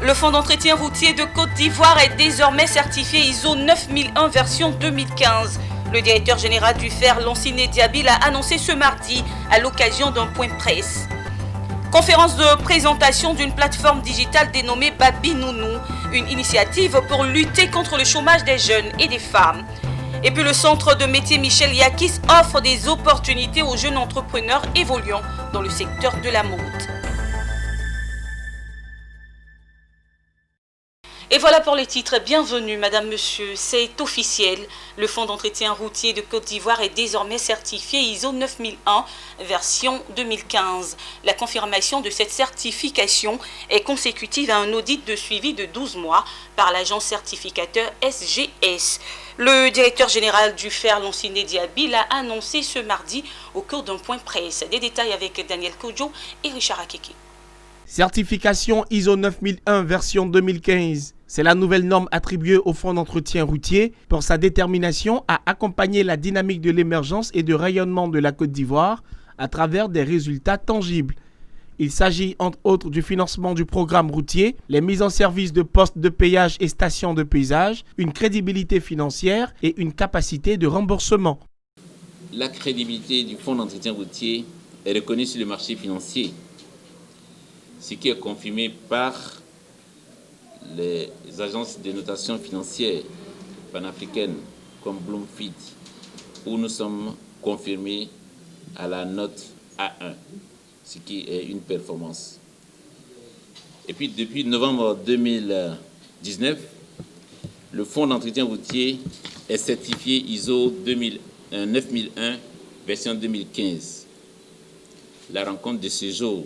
Le fonds d'entretien routier de Côte d'Ivoire est désormais certifié ISO 9001 version 2015. Le directeur général du FER, Lanciné Diaby, l'a annoncé ce mardi à l'occasion d'un point presse. Conférence de présentation d'une plateforme digitale dénommée Babi Nounou, une initiative pour lutter contre le chômage des jeunes et des femmes. Et puis le centre de métier Michel Yakis offre des opportunités aux jeunes entrepreneurs évoluant dans le secteur de la mode. Et voilà pour les titres. Bienvenue, madame, monsieur. C'est officiel. Le fonds d'entretien routier de Côte d'Ivoire est désormais certifié ISO 9001 version 2015. La confirmation de cette certification est consécutive à un audit de suivi de 12 mois par l'agence certificateur SGS. Le directeur général du FER, Lanciné Diaby, l'a annoncé ce mardi au cours d'un point presse. Des détails avec Daniel Kodjo et Richard Akeke. Certification ISO 9001 version 2015. C'est la nouvelle norme attribuée au fonds d'entretien routier pour sa détermination à accompagner la dynamique de l'émergence et de rayonnement de la Côte d'Ivoire à travers des résultats tangibles. Il s'agit entre autres du financement du programme routier, les mises en service de postes de péage et stations de paysage, une crédibilité financière et une capacité de remboursement. La crédibilité du fonds d'entretien routier est reconnue sur le marché financier, ce qui est confirmé par les agences de notation financière panafricaines comme Bloomfit, où nous sommes confirmés à la note A1, ce qui est une performance. Et puis depuis novembre 2019, le fonds d'entretien routier est certifié ISO 9001 version 2015. La rencontre de ce jour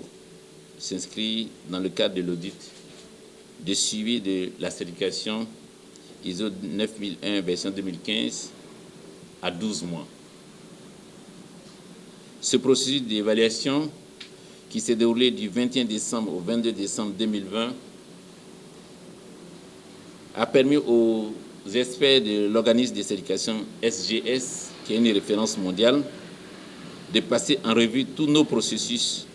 s'inscrit dans le cadre de l'audit de suivi de la certification ISO 9001 version 2015 à 12 mois. Ce processus d'évaluation qui s'est déroulé du 21 décembre au 22 décembre 2020 a permis aux experts de l'organisme de certification SGS, qui est une référence mondiale, de passer en revue tous nos processus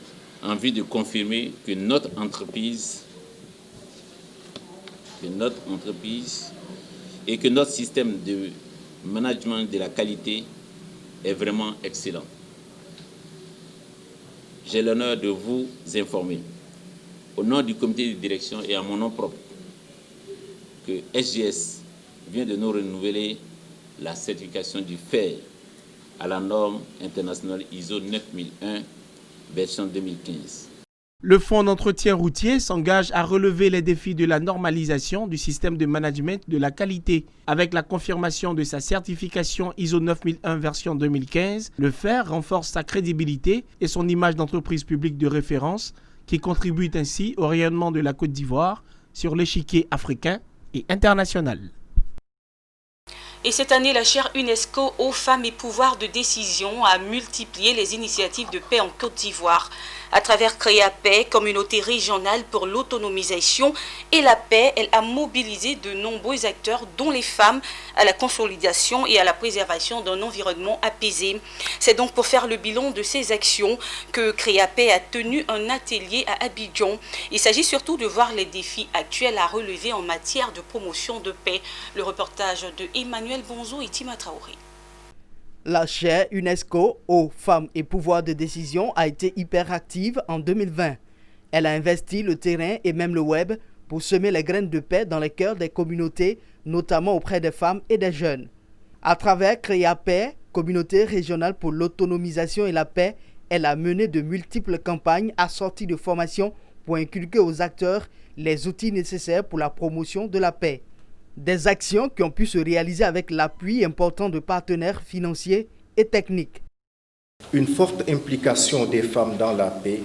en vue de confirmer que notre entreprise et que notre système de management de la qualité est vraiment excellent. J'ai l'honneur de vous informer, au nom du comité de direction et à mon nom propre, que SGS vient de nous renouveler la certification du FER à la norme internationale ISO 9001 version 2015. Le fonds d'entretien routier s'engage à relever les défis de la normalisation du système de management de la qualité. Avec la confirmation de sa certification ISO 9001 version 2015, le FER renforce sa crédibilité et son image d'entreprise publique de référence qui contribue ainsi au rayonnement de la Côte d'Ivoire sur l'échiquier africain et international. Et cette année, la chaire UNESCO aux femmes et pouvoir de décision a multiplié les initiatives de paix en Côte d'Ivoire. À travers Créapaix, communauté régionale pour l'autonomisation et la paix, elle a mobilisé de nombreux acteurs, dont les femmes, à la consolidation et à la préservation d'un environnement apaisé. C'est donc pour faire le bilan de ces actions que Créapaix a tenu un atelier à Abidjan. Il s'agit surtout de voir les défis actuels à relever en matière de promotion de paix. Le reportage de Emmanuel Bonzo et Tima Traoré. La chaire UNESCO aux femmes et pouvoir de décision a été hyper active en 2020. Elle a investi le terrain et même le web pour semer les graines de paix dans les cœurs des communautés, notamment auprès des femmes et des jeunes. À travers Créapaix, communauté régionale pour l'autonomisation et la paix, elle a mené de multiples campagnes assorties de formations pour inculquer aux acteurs les outils nécessaires pour la promotion de la paix. Des actions qui ont pu se réaliser avec l'appui important de partenaires financiers et techniques. Une forte implication des femmes dans la paix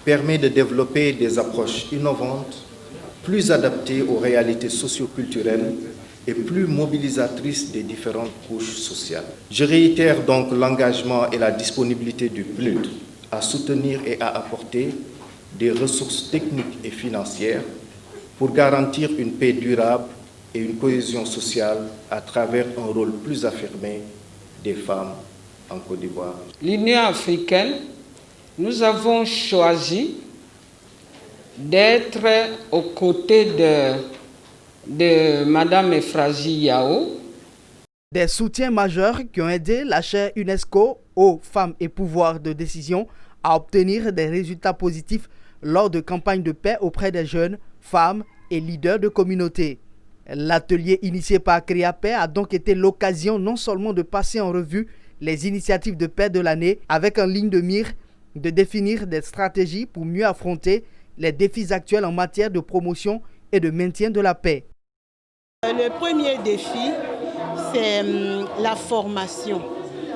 permet de développer des approches innovantes, plus adaptées aux réalités socio-culturelles et plus mobilisatrices des différentes couches sociales. Je réitère donc l'engagement et la disponibilité du PNUD à soutenir et à apporter des ressources techniques et financières pour garantir une paix durable et une cohésion sociale à travers un rôle plus affirmé des femmes en Côte d'Ivoire. L'Union africaine, nous avons choisi d'être aux côtés de Madame Efrazi Yao. Des soutiens majeurs qui ont aidé la chaire UNESCO aux femmes et pouvoir de décision à obtenir des résultats positifs lors de campagnes de paix auprès des jeunes, femmes et leaders de communautés. L'atelier initié par CREAPAIX a donc été l'occasion non seulement de passer en revue les initiatives de paix de l'année avec en ligne de mire de définir des stratégies pour mieux affronter les défis actuels en matière de promotion et de maintien de la paix. Le premier défi, c'est la formation.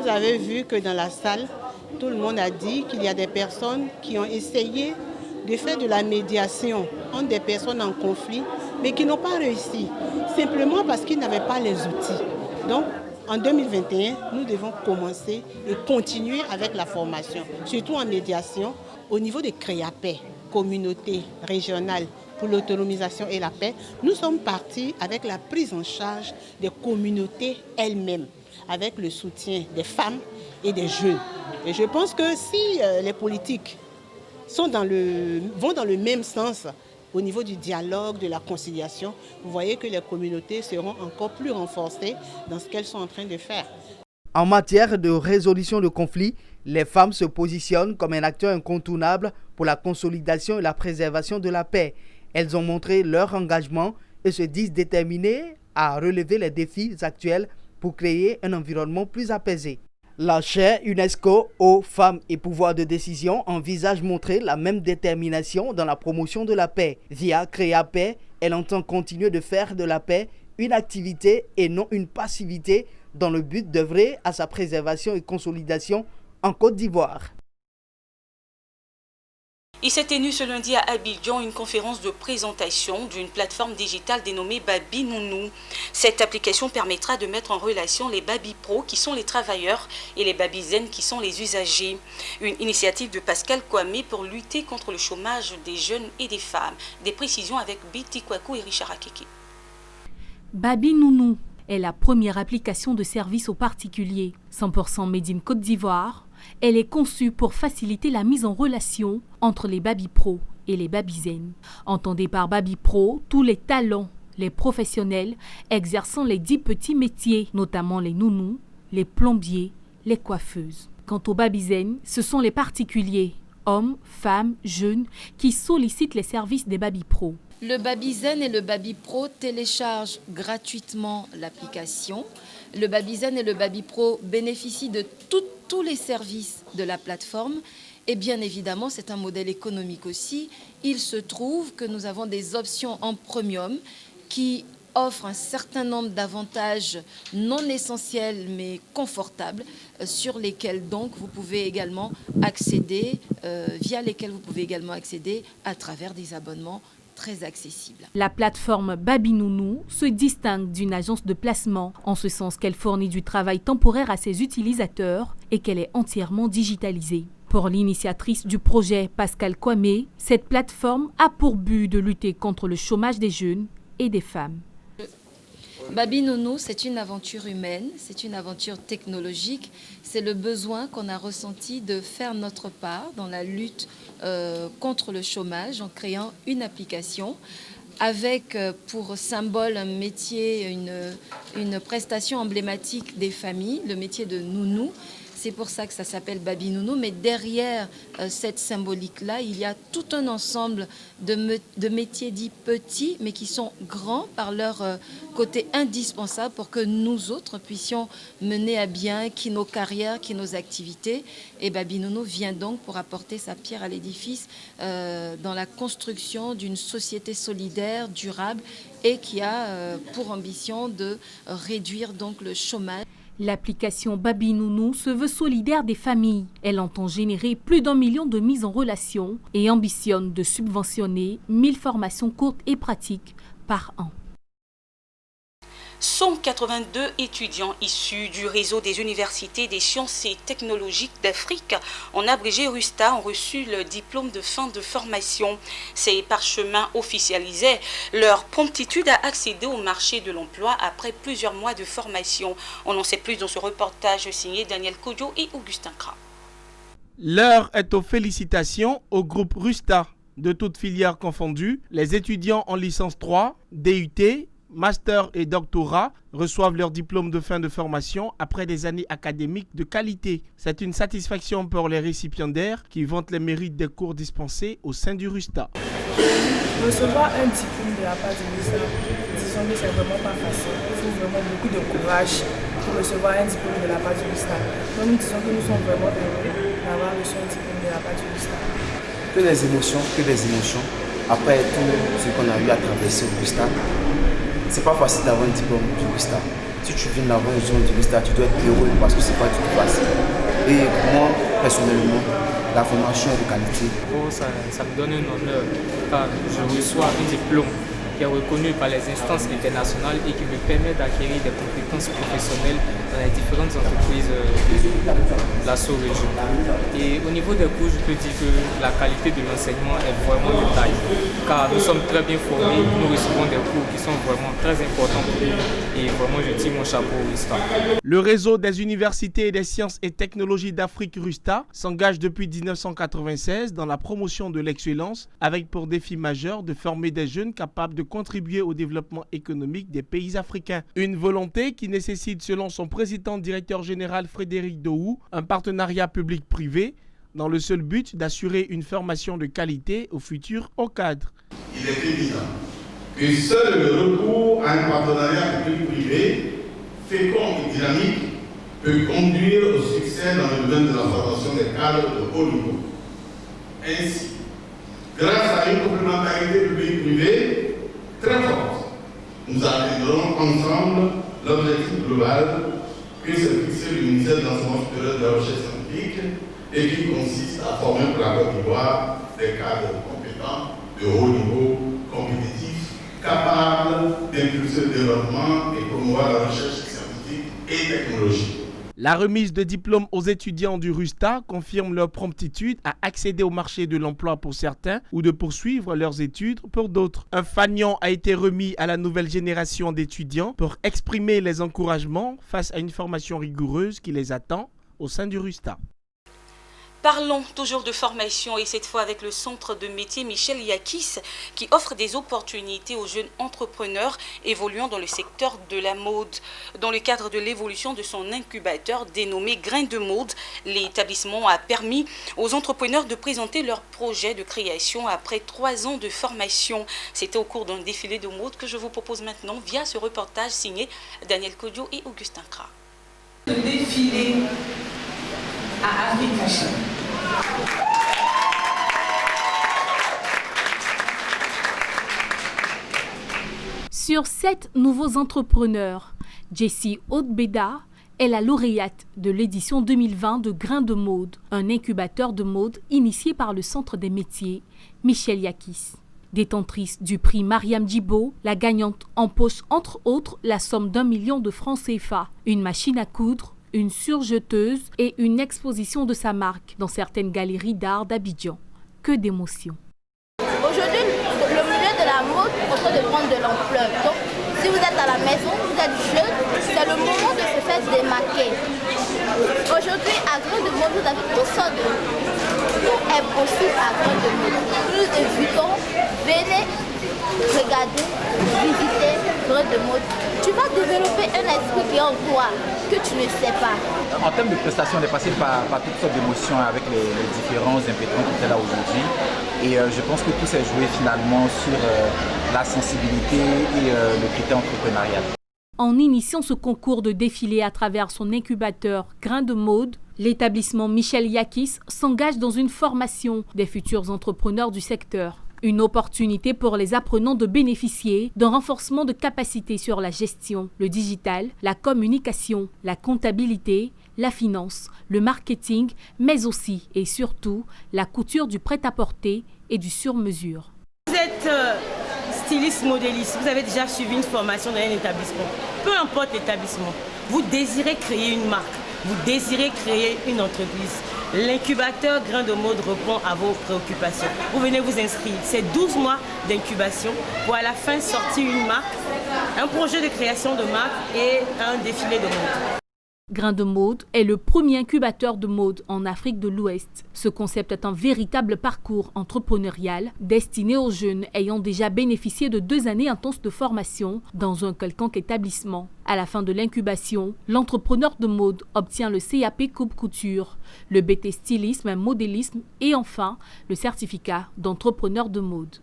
Vous avez vu que dans la salle, tout le monde a dit qu'il y a des personnes qui ont essayé de faire de la médiation entre des personnes en conflit, mais qui n'ont pas réussi, simplement parce qu'ils n'avaient pas les outils. Donc, en 2021, nous devons commencer et continuer avec la formation, surtout en médiation, au niveau des CREAPAIX, communautés régionales pour l'autonomisation et la paix. Nous sommes partis avec la prise en charge des communautés elles-mêmes, avec le soutien des femmes et des jeunes. Et je pense que si les politiques vont dans le même sens au niveau du dialogue, de la conciliation, vous voyez que les communautés seront encore plus renforcées dans ce qu'elles sont en train de faire. En matière de résolution de conflits, les femmes se positionnent comme un acteur incontournable pour la consolidation et la préservation de la paix. Elles ont montré leur engagement et se disent déterminées à relever les défis actuels pour créer un environnement plus apaisé. La chaire UNESCO aux femmes et pouvoir de décision envisage montrer la même détermination dans la promotion de la paix. Via CREAPAIX, elle entend continuer de faire de la paix une activité et non une passivité dans le but d'œuvrer à sa préservation et consolidation en Côte d'Ivoire. Il s'est tenu ce lundi à Abidjan une conférence de présentation d'une plateforme digitale dénommée Babi Nounou. Cette application permettra de mettre en relation les Babi Pro qui sont les travailleurs et les Babi Zen qui sont les usagers. Une initiative de Pascal Kwame pour lutter contre le chômage des jeunes et des femmes. Des précisions avec Biti Kwaku et Richard Akeke. Babi Nounou est la première application de service aux particuliers. 100% made in Côte d'Ivoire. Elle est conçue pour faciliter la mise en relation entre les Babi Pro et les Babi Zen. Entendez par Babi Pro tous les talents, les professionnels exerçant les 10 petits métiers, notamment les nounous, les plombiers, les coiffeuses. Quant aux Babi Zen, ce sont les particuliers, hommes, femmes, jeunes, qui sollicitent les services des Babi Pro. Le Babi Zen et le Babi Pro téléchargent gratuitement l'application. Le Babi Zen et le Babi Pro bénéficient de tous les services de la plateforme. Et bien évidemment, c'est un modèle économique aussi. Il se trouve que nous avons des options en premium qui offrent un certain nombre d'avantages non essentiels mais confortables sur lesquels donc vous pouvez également accéder, via lesquels vous pouvez également accéder à travers des abonnements très accessible. La plateforme Babi Nounou se distingue d'une agence de placement en ce sens qu'elle fournit du travail temporaire à ses utilisateurs et qu'elle est entièrement digitalisée. Pour l'initiatrice du projet Pascal Kwame, cette plateforme a pour but de lutter contre le chômage des jeunes et des femmes. Babi Nounou, c'est une aventure humaine, c'est une aventure technologique. C'est le besoin qu'on a ressenti de faire notre part dans la lutte contre le chômage en créant une application avec pour symbole un métier, une prestation emblématique des familles, le métier de nounou. C'est pour ça que ça s'appelle Babi Nounou. Mais derrière cette symbolique-là, il y a tout un ensemble de métiers dits petits, mais qui sont grands par leur côté indispensable pour que nous autres puissions mener à bien nos carrières, nos activités. Et Babi Nounou vient donc pour apporter sa pierre à l'édifice dans la construction d'une société solidaire, durable et qui a pour ambition de réduire donc le chômage. L'application Babi Nounou se veut solidaire des familles. Elle entend générer plus d'1 million de mises en relation et ambitionne de subventionner 1000 formations courtes et pratiques par an. 182 étudiants issus du réseau des universités des sciences et technologiques d'Afrique, en abrégé RUSTA, ont reçu le diplôme de fin de formation. Ces parchemins officialisaient leur promptitude à accéder au marché de l'emploi après plusieurs mois de formation. On en sait plus dans ce reportage signé Daniel Kodjo et Augustin Kra. L'heure est aux félicitations au groupe RUSTA. De toutes filières confondues, les étudiants en licence 3, DUT, master et doctorat reçoivent leur diplôme de fin de formation après des années académiques de qualité. C'est une satisfaction pour les récipiendaires qui vantent les mérites des cours dispensés au sein du RUSTA. Recevoir un diplôme de la part du RUSTA, disons que c'est vraiment pas facile. Il faut vraiment beaucoup de courage pour recevoir un diplôme de la part du RUSTA. Donc nous disons que nous sommes vraiment heureux d'avoir reçu un diplôme de la part du RUSTA. Que des émotions, après tout ce qu'on a eu à traverser au RUSTA. C'est pas facile d'avoir un diplôme du RUSTA. Si tu viens d'avoir un diplôme du RUSTA, tu dois être heureux parce que c'est pas du tout facile. Et moi, personnellement, la formation est de qualité. Oh, ça me donne un honneur car je reçois un diplôme qui est reconnu par les instances internationales et qui me permet d'acquérir des compétences professionnelles dans les différentes entreprises de la sous-région. Et au niveau des cours, je peux dire que la qualité de l'enseignement est vraiment de taille, car nous sommes très bien formés, nous recevons des cours qui sont vraiment très importants pour nous et vraiment je tire mon chapeau au RUSTA. Le réseau des universités des sciences et technologies d'Afrique RUSTA s'engage depuis 1996 dans la promotion de l'excellence avec pour défi majeur de former des jeunes capables de contribuer au développement économique des pays africains. Une volonté qui nécessite, selon son président-directeur général Frédéric Dohou, un partenariat public-privé dans le seul but d'assurer une formation de qualité aux futurs hauts cadres. Il est évident que seul le recours à un partenariat public-privé fécond et dynamique peut conduire au succès dans le domaine de la formation des cadres de haut niveau. Ainsi, grâce à une complémentarité public-privé très forte, nous atteindrons ensemble l'objectif global que s'est fixé le ministère de l'Enseignement supérieur de la recherche scientifique et qui consiste à former pour la Côte d'Ivoire des cadres compétents de haut niveau, compétitifs, capables d'impulser le développement et promouvoir la recherche scientifique et technologique. La remise de diplômes aux étudiants du RUSTA confirme leur promptitude à accéder au marché de l'emploi pour certains ou de poursuivre leurs études pour d'autres. Un fanion a été remis à la nouvelle génération d'étudiants pour exprimer les encouragements face à une formation rigoureuse qui les attend au sein du RUSTA. Parlons toujours de formation et cette fois avec le centre de métier Michel Yakis qui offre des opportunités aux jeunes entrepreneurs évoluant dans le secteur de la mode. Dans le cadre de l'évolution de son incubateur dénommé Grain de Mode, l'établissement a permis aux entrepreneurs de présenter leurs projets de création après 3 ans de formation. C'était au cours d'un défilé de mode que je vous propose maintenant via ce reportage signé Daniel Kodio et Augustin Kra. Le défilé à Afrique Fashion. Sur 7 nouveaux entrepreneurs, Jessie Odbeda est la lauréate de l'édition 2020 de Grain de Mode, un incubateur de mode initié par le Centre des métiers Michel Yakis. Détentrice du prix Mariam Djibo, la gagnante empoche entre autres la somme d'1 million de francs CFA, une machine à coudre, une surjeteuse et une exposition de sa marque dans certaines galeries d'art d'Abidjan. Que d'émotions. Aujourd'hui, le milieu de la mode est en train de prendre de l'ampleur. Donc, si vous êtes à la maison, vous êtes jeune, c'est le moment de se faire démarquer. Aujourd'hui, à Grain de Mode, vous avez tout ça de tout est possible à Grain de Mode. Nous nous invitons, venez regarder, visiter Grain de Mode. Tu vas développer un esprit qui est en toi, que tu ne sais pas. En termes de prestations, on est passé par toutes sortes d'émotions avec les différents impétrants qui étaient là aujourd'hui. Et je pense que tout s'est joué finalement sur la sensibilité et le critère entrepreneurial. En initiant ce concours de défilé à travers son incubateur Grain de Mode, l'établissement Michel Yakis s'engage dans une formation des futurs entrepreneurs du secteur. Une opportunité pour les apprenants de bénéficier d'un renforcement de capacités sur la gestion, le digital, la communication, la comptabilité, la finance, le marketing, mais aussi et surtout la couture du prêt-à-porter et du sur-mesure. Vous êtes styliste, modéliste, vous avez déjà suivi une formation dans un établissement. Peu importe l'établissement, vous désirez créer une marque, vous désirez créer une entreprise. L'incubateur Grain de Mode répond à vos préoccupations. Vous venez vous inscrire. C'est 12 mois d'incubation pour à la fin sortir une marque, un projet de création de marque et un défilé de mode. Grain de Mode est le premier incubateur de mode en Afrique de l'Ouest. Ce concept est un véritable parcours entrepreneurial destiné aux jeunes ayant déjà bénéficié de 2 années intenses de formation dans un quelconque établissement. À la fin de l'incubation, l'entrepreneur de mode obtient le CAP Coupe Couture, le BT Stylisme et Modélisme et enfin le certificat d'entrepreneur de mode.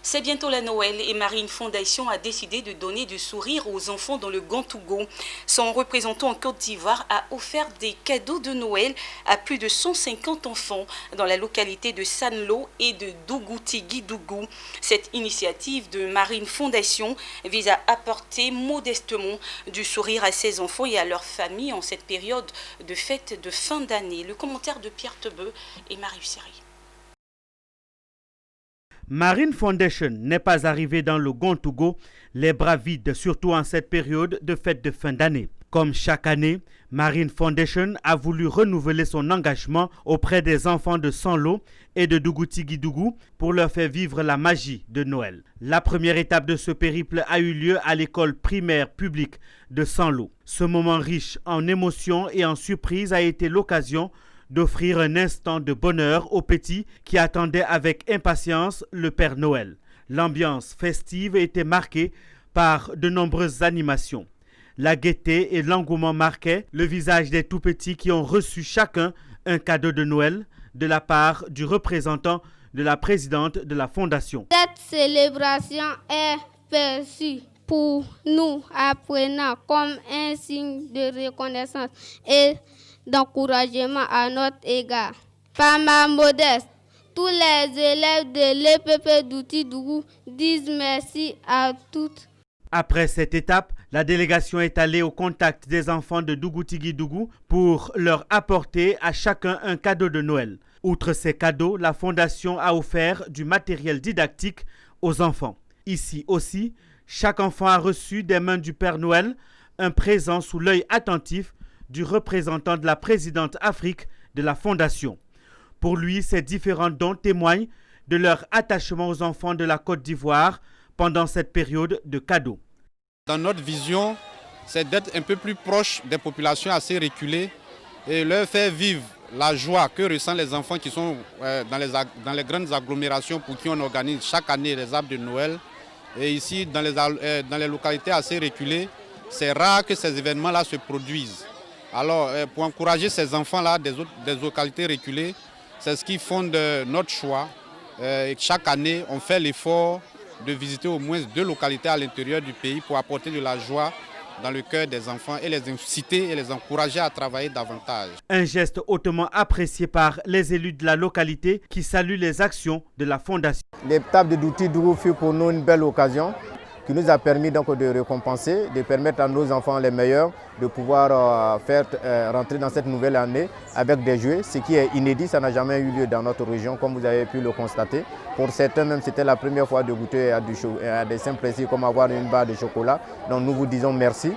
C'est bientôt la Noël et Marine Fondation a décidé de donner du sourire aux enfants dans le Grand-Togo. Son représentant en Côte d'Ivoire a offert des cadeaux de Noël à plus de 150 enfants dans la localité de Sanlo et de Dougou-Tigui-Dougou. Cette initiative de Marine Fondation vise à apporter modestement du sourire à ces enfants et à leurs familles en cette période de fête de fin d'année. Le commentaire de Pierre Tebeu et Marie Seri. Marine Foundation n'est pas arrivée dans le Grand-Togo les bras vides, surtout en cette période de fête de fin d'année. Comme chaque année, Marine Foundation a voulu renouveler son engagement auprès des enfants de Sanlo et de Dougou-Tigui-Dougou pour leur faire vivre la magie de Noël. La première étape de ce périple a eu lieu à l'école primaire publique de Sanlo. Ce moment riche en émotions et en surprises a été l'occasion d'offrir un instant de bonheur aux petits qui attendaient avec impatience le Père Noël. L'ambiance festive était marquée par de nombreuses animations. La gaieté et l'engouement marquaient le visage des tout-petits qui ont reçu chacun un cadeau de Noël de la part du représentant de la présidente de la Fondation. Cette célébration est perçue pour nous apprenants comme un signe de reconnaissance et d'encouragement à notre égard. Par ma modeste, tous les élèves de l'EPP d'Outi-Dougou disent merci à toutes. Après cette étape, la délégation est allée au contact des enfants de Dougou-Tigui-Dougou pour leur apporter à chacun un cadeau de Noël. Outre ces cadeaux, la Fondation a offert du matériel didactique aux enfants. Ici aussi, chaque enfant a reçu des mains du Père Noël un présent sous l'œil attentif du représentant de la présidente Afrique de la Fondation. Pour lui, ces différents dons témoignent de leur attachement aux enfants de la Côte d'Ivoire pendant cette période de cadeaux. Dans notre vision, c'est d'être un peu plus proche des populations assez reculées et leur faire vivre la joie que ressentent les enfants qui sont dans les grandes agglomérations pour qui on organise chaque année les arbres de Noël. Et ici, dans les localités assez reculées, c'est rare que ces événements-là se produisent. Alors, pour encourager ces enfants-là des localités reculées, c'est ce qui fonde notre choix. Chaque année, on fait l'effort de visiter au moins 2 localités à l'intérieur du pays pour apporter de la joie dans le cœur des enfants et les inciter et les encourager à travailler davantage. Un geste hautement apprécié par les élus de la localité qui saluent les actions de la Fondation. L'étape de Douti-Dougou fut pour nous une belle occasion qui nous a permis donc de récompenser, de permettre à nos enfants les meilleurs de pouvoir faire rentrer dans cette nouvelle année avec des jouets, ce qui est inédit, ça n'a jamais eu lieu dans notre région comme vous avez pu le constater. Pour certains même c'était la première fois de goûter à des simples plaisirs comme avoir une barre de chocolat, donc nous vous disons merci.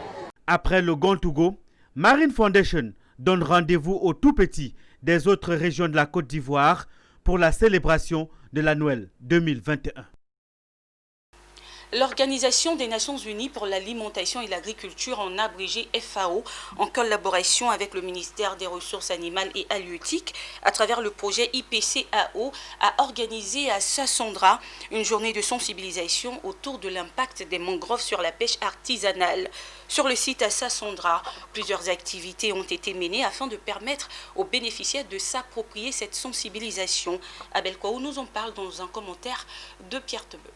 Après le Grand-Togo, Marine Foundation donne rendez-vous aux tout-petits des autres régions de la Côte d'Ivoire pour la célébration de la Noël 2021. L'Organisation des Nations Unies pour l'alimentation et l'agriculture, en abrégé FAO, en collaboration avec le ministère des Ressources animales et halieutiques, à travers le projet IPCAO, a organisé à Sassandra une journée de sensibilisation autour de l'impact des mangroves sur la pêche artisanale. Sur le site à Sassandra, plusieurs activités ont été menées afin de permettre aux bénéficiaires de s'approprier cette sensibilisation. Abel Kouaou nous en parle dans un commentaire de Pierre Tebeu.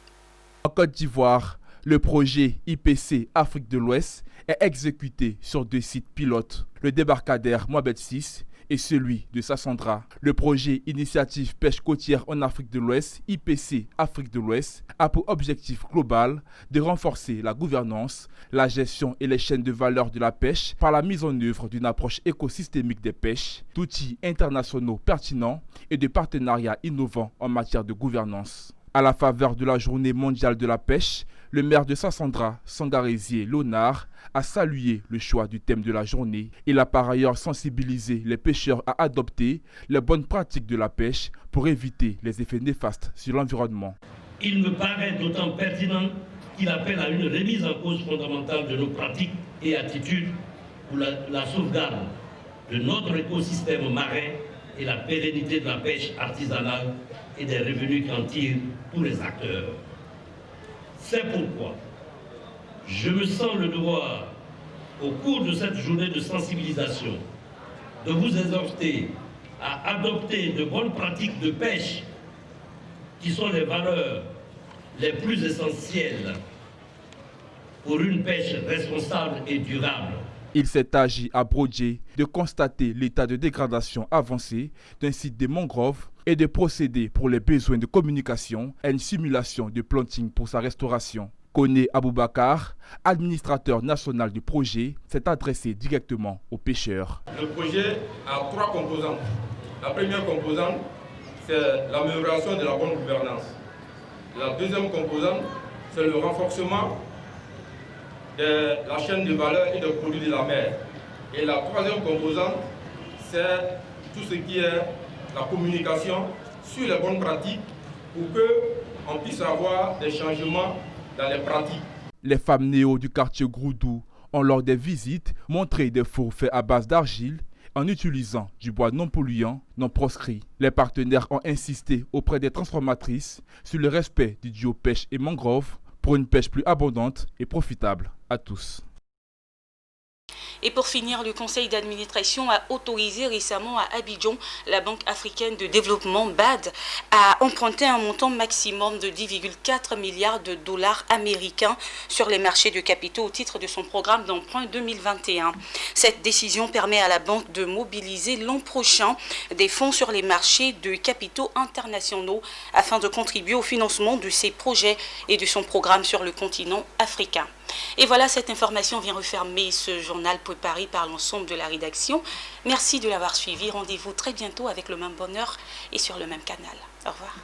En Côte d'Ivoire, le projet IPC Afrique de l'Ouest est exécuté sur 2 sites pilotes, le débarcadère Moabed 6 et celui de Sassandra. Le projet Initiative Pêche Côtière en Afrique de l'Ouest, IPC Afrique de l'Ouest, a pour objectif global de renforcer la gouvernance, la gestion et les chaînes de valeur de la pêche par la mise en œuvre d'une approche écosystémique des pêches, d'outils internationaux pertinents et de partenariats innovants en matière de gouvernance. À la faveur de la journée mondiale de la pêche, le maire de Sassandra, Sangarésier Léonard, a salué le choix du thème de la journée. Il a par ailleurs sensibilisé les pêcheurs à adopter les bonnes pratiques de la pêche pour éviter les effets néfastes sur l'environnement. Il me paraît d'autant pertinent qu'il appelle à une remise en cause fondamentale de nos pratiques et attitudes pour la sauvegarde de notre écosystème marin et la pérennité de la pêche artisanale et des revenus qu'en tirent tous les acteurs. C'est pourquoi je me sens le devoir, au cours de cette journée de sensibilisation, de vous exhorter à adopter de bonnes pratiques de pêche qui sont les valeurs les plus essentielles pour une pêche responsable et durable. Il s'est agi à Brodje de constater l'état de dégradation avancé d'un site de mangrove et de procéder pour les besoins de communication à une simulation de planting pour sa restauration. Koné Aboubakar, administrateur national du projet, s'est adressé directement aux pêcheurs. Le projet a 3 composantes. La première composante, c'est l'amélioration de la bonne gouvernance. La deuxième composante, c'est le renforcement de la chaîne de valeur et des produits de la mer. Et la troisième composante, c'est tout ce qui est la communication sur les bonnes pratiques pour qu'on puisse avoir des changements dans les pratiques. Les femmes néo du quartier Groudou ont lors des visites montré des fours faits à base d'argile en utilisant du bois non polluant, non proscrit. Les partenaires ont insisté auprès des transformatrices sur le respect du duo pêche et mangrove pour une pêche plus abondante et profitable à tous. Et pour finir, le conseil d'administration a autorisé récemment à Abidjan la Banque africaine de développement BAD à emprunter un montant maximum de 10,4 milliards de dollars américains sur les marchés de capitaux au titre de son programme d'emprunt 2021. Cette décision permet à la banque de mobiliser l'an prochain des fonds sur les marchés de capitaux internationaux afin de contribuer au financement de ses projets et de son programme sur le continent africain. Et voilà, cette information vient refermer ce journal préparé par l'ensemble de la rédaction. Merci de l'avoir suivi. Rendez-vous très bientôt avec le même bonheur et sur le même canal. Au revoir.